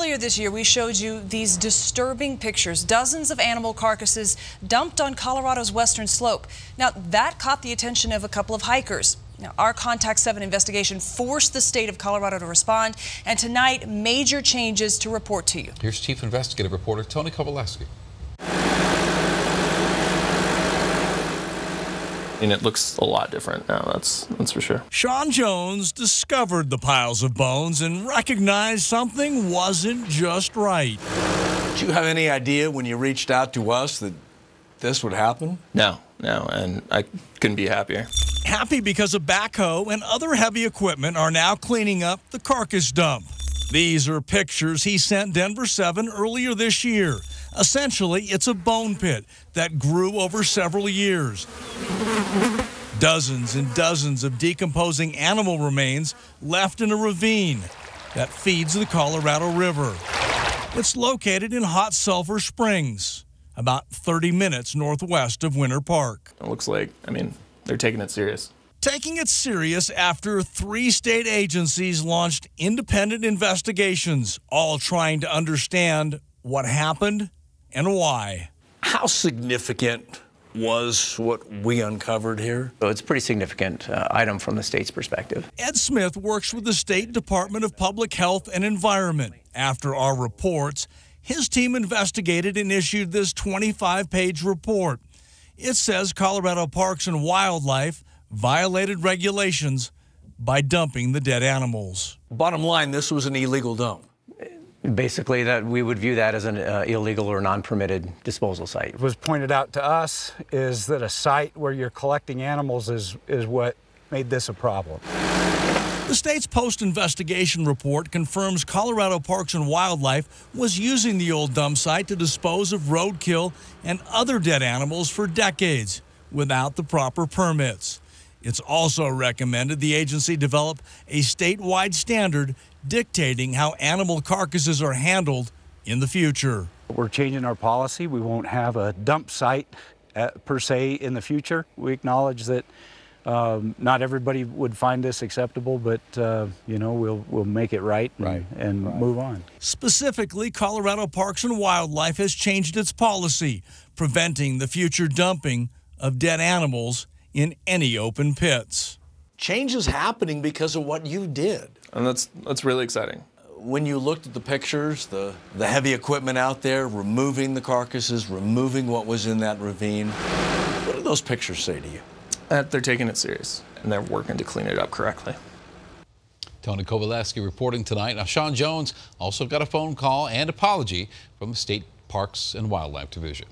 Earlier this year, we showed you these disturbing pictures, dozens of animal carcasses dumped on Colorado's western slope. Now, that caught the attention of a couple of hikers. Now, our Contact 7 investigation forced the state of Colorado to respond, and tonight, major changes to report to you. Here's Chief Investigative Reporter Tony Kowaleski. And it looks a lot different now, that's for sure. Sean Jones discovered the piles of bones and recognized something wasn't just right. Did you have any idea when you reached out to us that this would happen? No, and I couldn't be happier. Happy because a backhoe and other heavy equipment are now cleaning up the carcass dump. These are pictures he sent Denver 7 earlier this year. Essentially, it's a bone pit that grew over several years. Dozens and dozens of decomposing animal remains left in a ravine that feeds the Colorado River. It's located in Hot Sulphur Springs, about 30 minutes northwest of Winter Park. It looks like, they're taking it serious. Taking it serious after 3 state agencies launched independent investigations, all trying to understand what happened and why. How significant was what we uncovered here? So it's a pretty significant item from the state's perspective. Ed Smith works with the State Department of Public Health and Environment. After our reports, his team investigated and issued this 25-page report. It says Colorado Parks and Wildlife violated regulations by dumping the dead animals. Bottom line, this was an illegal dump. Basically, that we would view that as an illegal or non-permitted disposal site. What was pointed out to us is that a site where you're collecting animals is what made this a problem. The state's post-investigation report confirms Colorado Parks and Wildlife was using the old dump site to dispose of roadkill and other dead animals for decades without the proper permits. It's also recommended the agency develop a statewide standard dictating how animal carcasses are handled in the future. We're changing our policy. We won't have a dump site per se in the future. We acknowledge that not everybody would find this acceptable, but we'll make it right and move on. Specifically, Colorado Parks and Wildlife has changed its policy, preventing the future dumping of dead animals in any open pits. Change is happening because of what you did. And that's really exciting. When you looked at the pictures, the heavy equipment out there, removing the carcasses, removing what was in that ravine, what do those pictures say to you? That they're taking it serious and they're working to clean it up correctly. Tony Kowaleski reporting tonight. Now, Sean Jones also got a phone call and apology from the State Parks and Wildlife Division.